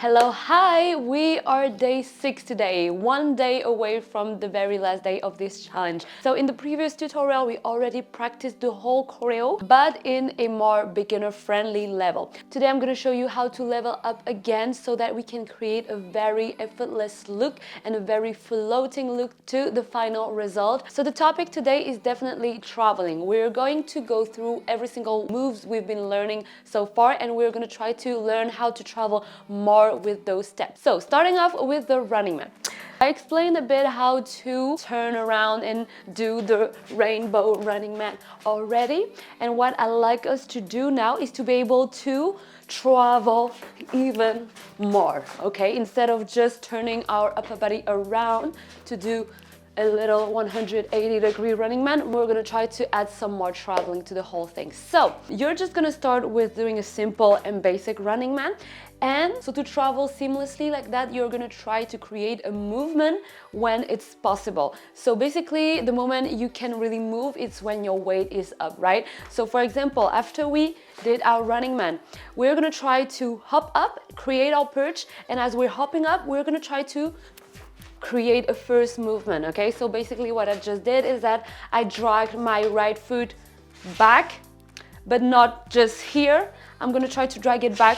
Hello, hi! We are day 6 today, one day away from the very last day of this challenge. So in the previous tutorial, we already practiced the whole choreo, but in a more beginner-friendly level. Today I'm going to show you how to level up again so that we can create a very effortless look and a very floating look to the final result. So the topic today is definitely traveling. We're going to go through every single moves we've been learning so far, and we're going to try to learn how to travel more with those steps. So starting off with the running man. I explained a bit how to turn around and do the rainbow running man already. And what I like us to do now is to be able to travel even more, okay? Instead of just turning our upper body around to do a little 180-degree running man, we're gonna try to add some more traveling to the whole thing. So you're just gonna start with doing a simple and basic running man. And so to travel seamlessly like that, you're gonna try to create a movement when it's possible. So basically, the moment you can really move, it's when your weight is up, right? So for example, after we did our running man, we're gonna try to hop up, create our perch, and as we're hopping up, we're gonna try to create a first movement, okay? So basically what I just did is that I dragged my right foot back, but not just here. I'm gonna try to drag it back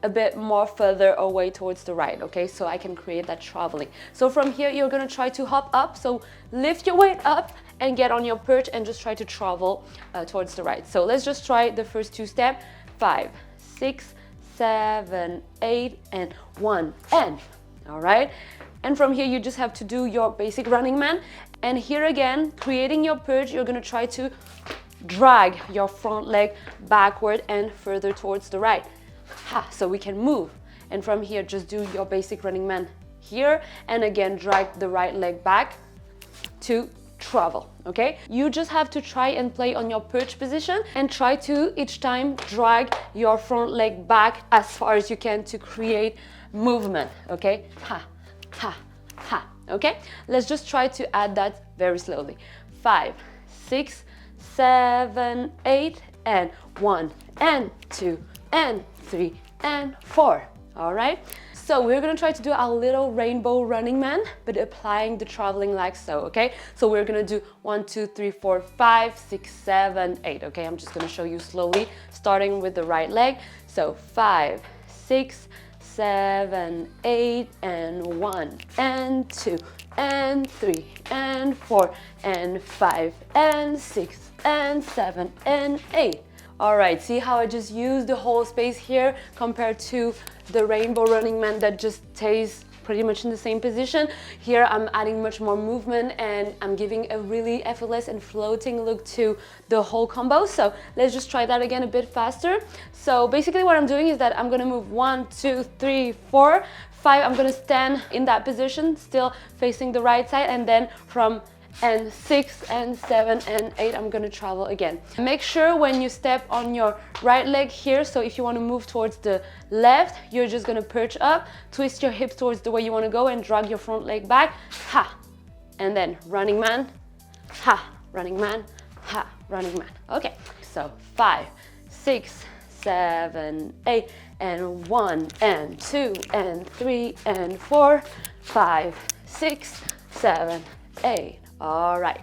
a bit more further away towards the right, okay? So I can create that traveling. So from here, you're gonna try to hop up. So lift your weight up and get on your perch and just try to travel towards the right. So let's just try the first two steps. 5, 6, 7, 8, and 1, and all right? And from here, you just have to do your basic running man. And here again, creating your perch, you're gonna try to drag your front leg backward and further towards the right. Ha, so we can move. And from here, just do your basic running man here. And again, drag the right leg back to travel, okay? You just have to try and play on your perch position and try to each time drag your front leg back as far as you can to create movement, okay? Ha, ha, ha, okay? Let's just try to add that very slowly. 5, 6, 7, 8, and 1, and 2, and 3, and 4, all right? So we're gonna try to do our little rainbow running man, but applying the traveling like so, okay? So we're gonna do 1, 2, 3, 4, 5, 6, 7, 8, okay? I'm just gonna show you slowly, starting with the right leg. So 5, 6, 7, 8, and 1, and 2, and 3, and 4, and 5, and 6, and 7, and 8. All right, see how I just used the whole space here compared to the rainbow running man that just stays pretty much in the same position. Here I'm adding much more movement and I'm giving a really effortless and floating look to the whole combo. So let's just try that again a bit faster. So basically what I'm doing is that I'm gonna move 1, 2, 3, 4, 5. I'm gonna stand in that position, still facing the right side, and then from and 6 and 7 and 8 I'm gonna travel again. Make sure when you step on your right leg here, so if you want to move towards the left, you're just gonna perch up, twist your hips towards the way you want to go and drag your front leg back, ha, and then running man, ha, running man, ha, running man. Okay, so 5, 6, 7, 8, and 1, and 2, and 3, and 4, 5, 6, 7, 8. All right,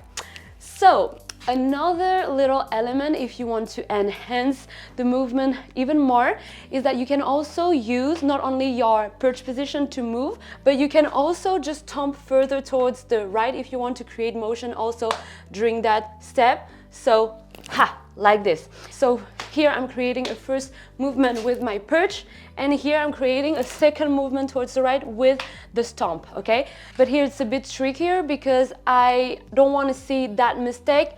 so another little element if you want to enhance the movement even more is that you can also use not only your perch position to move, but you can also just stomp further towards the right if you want to create motion also during that step. So ha, like this. So here I'm creating a first movement with my perch, and here I'm creating a second movement towards the right with the stomp, okay? But here it's a bit trickier because I don't want to see that mistake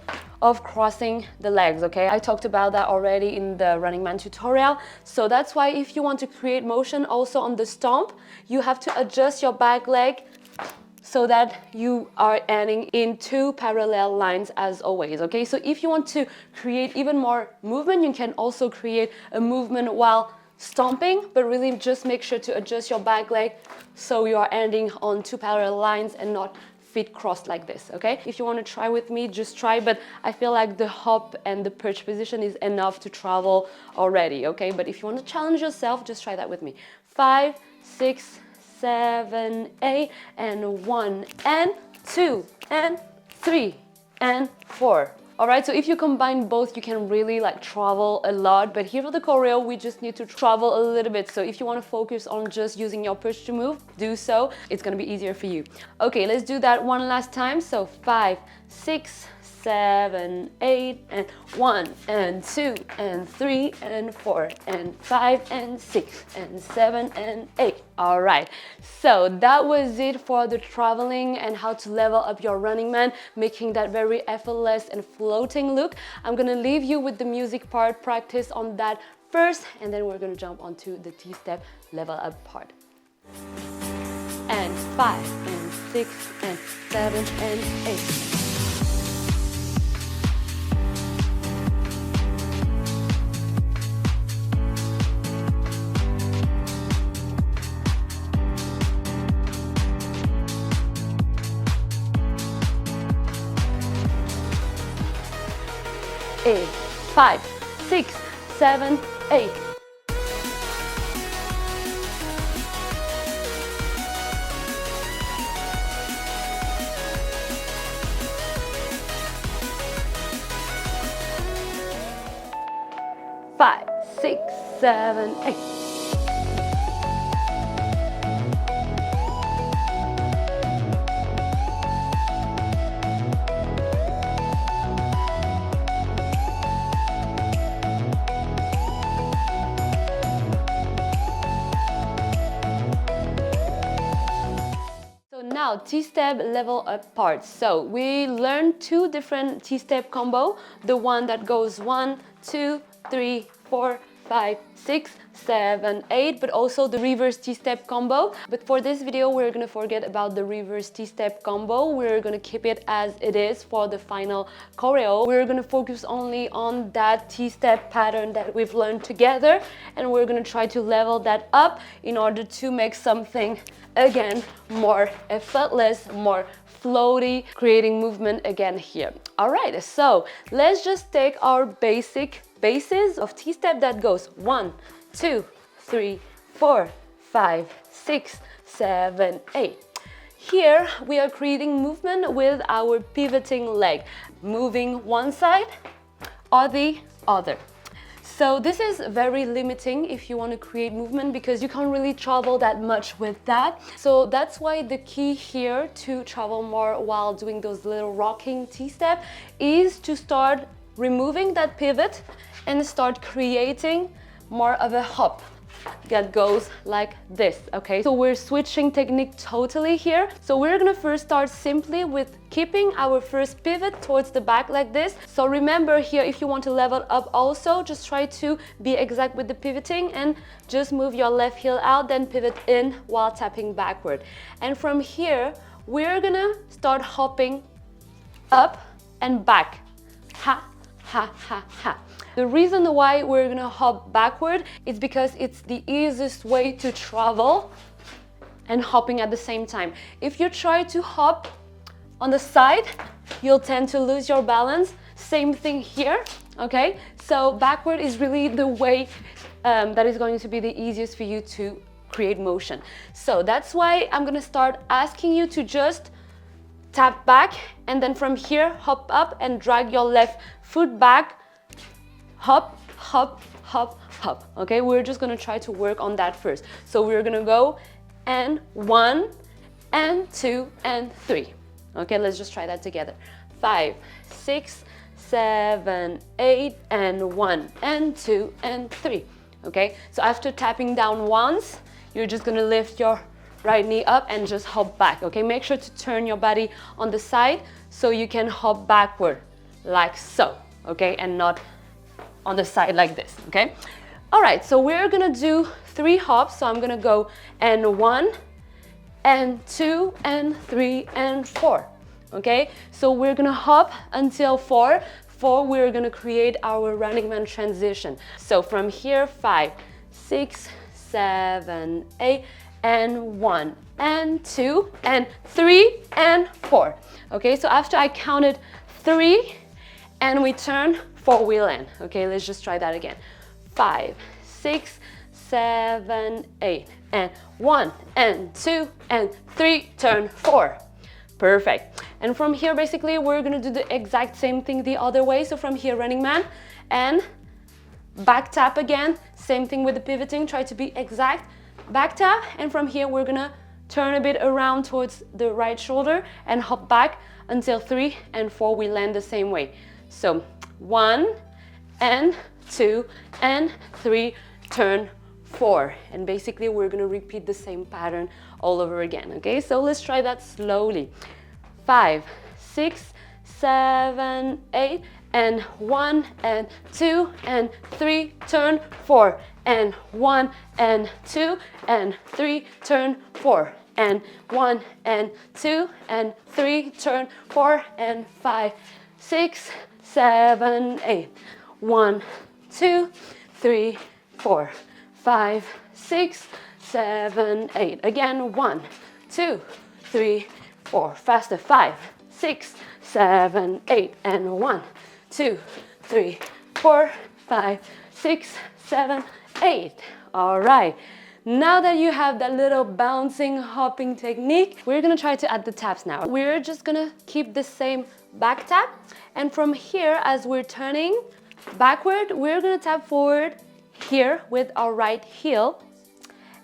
of crossing the legs, okay? I talked about that already in the running man tutorial. So that's why if you want to create motion also on the stomp, you have to adjust your back leg so that you are ending in 2 parallel lines as always, okay? So if you want to create even more movement, you can also create a movement while stomping, but really just make sure to adjust your back leg so you are ending on 2 parallel lines and not feet crossed like this, okay? If you want to try with me, just try, but I feel like the hop and the perch position is enough to travel already, okay? But if you want to challenge yourself, just try that with me. 5, 6, 7, 8, and 1, and 2, and 3, and 4. All right, so if you combine both, you can really like travel a lot, but here for the choreo, we just need to travel a little bit. So if you want to focus on just using your push to move, do so. It's going to be easier for you. Okay, let's do that one last time. So 5, 6, 7, 8, and 1, and 2, and 3, and 4, and 5, and 6, and 7, and 8. All right, so that was it for the traveling and how to level up your Running Man, making that very effortless and floating look. I'm gonna leave you with the music part, practice on that first, and then we're gonna jump onto the T-step level up part. And 5, and 6, and 7, and 8. 8, 5, 6, 7, 8. Five, 6, 7, 8. Now, T-step level up parts. So we learned two different T-step combo. The one that goes 1, 2, 3, 4, 5, 6, 7, 8, but also the reverse T-step combo. But for this video, we're gonna forget about the reverse T-step combo. We're gonna keep it as it is for the final choreo. We're gonna focus only on that T-step pattern that we've learned together, and we're gonna try to level that up in order to make something again more effortless, more floaty, creating movement again here. All right, so let's just take our basis of T-step that goes 1, 2, 3, 4, 5, 6, 7, 8. Here we are creating movement with our pivoting leg, moving one side or the other. So this is very limiting if you want to create movement because you can't really travel that much with that. So that's why the key here to travel more while doing those little rocking T-step is to start removing that pivot and start creating more of a hop that goes like this, okay? So we're switching technique totally here. So we're gonna first start simply with keeping our first pivot towards the back like this. So remember here, if you want to level up also, just try to be exact with the pivoting and just move your left heel out, then pivot in while tapping backward. And from here, we're gonna start hopping up and back. Ha, ha, ha, ha. The reason why we're gonna hop backward is because it's the easiest way to travel and hopping at the same time. If you try to hop on the side, you'll tend to lose your balance. Same thing here, okay? So backward is really the way that is going to be the easiest for you to create motion. So that's why I'm gonna start asking you to just tap back and then from here, hop up and drag your left foot back. Hop, hop, hop, hop, okay? We're just gonna try to work on that first. So we're gonna go and 1, and 2, and 3. Okay, let's just try that together. 5, 6, 7, 8, and 1, and 2, and 3. Okay, so after tapping down once, you're just gonna lift your right knee up and just hop back, okay? Make sure to turn your body on the side so you can hop backward, like so, okay? And not on the side like this, okay? All right, so we're gonna do 3 hops. So I'm gonna go and 1, and 2, and 3, and 4, okay? So we're gonna hop until 4. 4, we're gonna create our Running Man transition. So from here, 5, 6, 7, 8, and 1, and 2, and 3, and 4. Okay, so after I counted 3, and we turn, 4 wheel in. Okay, let's just try that again. 5, 6, 7, 8. and 1 and 2 and 3, turn 4. Perfect. And from here, basically, we're gonna do the exact same thing the other way. So from here, running man, and back tap again. Same thing with the pivoting, try to be exact. Back tap, and from here, we're gonna turn a bit around towards the right shoulder and hop back until 3 and 4, we land the same way. So 1 and 2 and 3, turn 4. And basically, we're gonna repeat the same pattern all over again, okay? So let's try that slowly. 5, 6, 7, 8, and 1 and 2 and 3, turn 4, and 1 and 2 and 3, turn 4, and 1 and 2 and 3, turn 4, and 5, 6, 7, 8, 1, 2, 3, 4, 5, 6, 7, 8. Again, 1, 2, 3, 4. Faster. 5, 6, 7, 8, and 1, 2, 3, 4, 5, 6, 7, 8. All right. Now that you have that little bouncing, hopping technique, we're gonna try to add the taps now. We're just gonna keep the same back tap, and from here, as we're turning backward, we're gonna tap forward here with our right heel,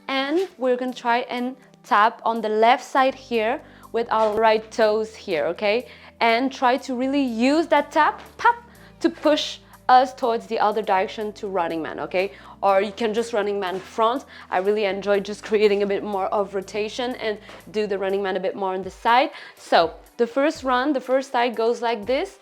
and we're gonna try and tap on the left side here with our right toes here, okay? And try to really use that tap, pop, to push us towards the other direction to running man, okay? Or you can just running man front. I really enjoy just creating a bit more of rotation and do the running man a bit more on the side. So the first run, the first side goes like this,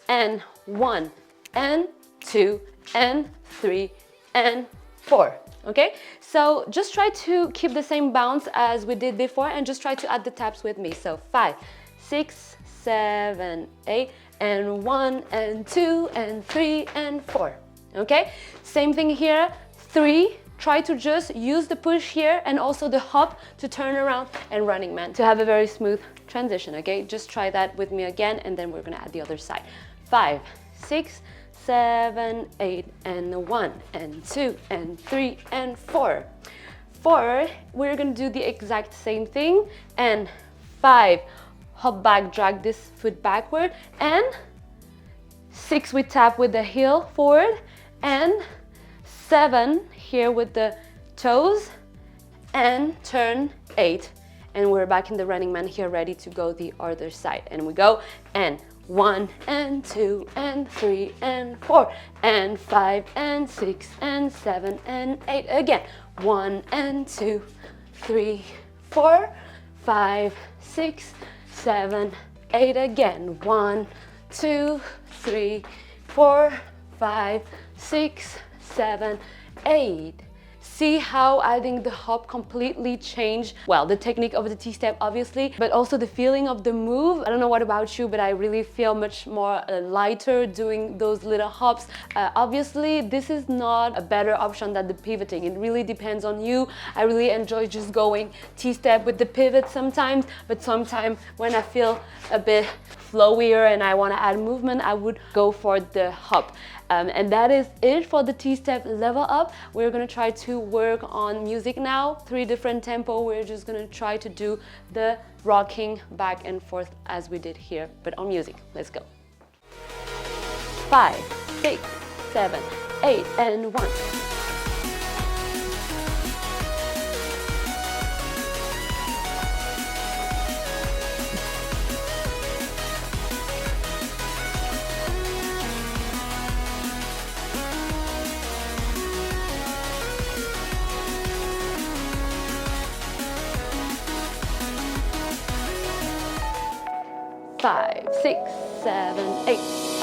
and 1 and 2 and 3 and 4, okay? So just try to keep the same bounce as we did before, and just try to add the taps with me. So 5, 6, 7, 8, and 1 and 2 and 3 and 4, okay? Same thing here. 3, try to just use the push here and also the hop to turn around and running man to have a very smooth transition, okay? Just try that with me again, and then we're gonna add the other side. 5, 6, 7, 8, and 1 and 2 and 3 and 4. 4, we're gonna do the exact same thing, and 5, hop back, drag this foot backward, and 6, we tap with the heel forward, and 7 here with the toes, and turn 8, and we're back in the running man here, ready to go the other side. And we go, and 1 and 2 and 3 and 4 and 5 and 6 and 7 and 8. Again, 1 and 2, 3, 4, 5, 6, 7, 8. Again, 1, 2, 3, 4, 5, 6, 7, 8. See how adding the hop completely changed, well, the technique of the T-step obviously, but also the feeling of the move. I don't know what about you, but I really feel much more lighter doing those little hops. Obviously, this is not a better option than the pivoting. It really depends on you. I really enjoy just going T-step with the pivot sometimes, but sometimes when I feel a bit flowier and I want to add movement, I would go for the hop. And that is it for the T-step level up. We're gonna try to work on music now, 3 different tempo. We're just gonna try to do the rocking back and forth as we did here, but on music. Let's go. 5, 6, 7, 8, and 1. 5, 6, 7, 8.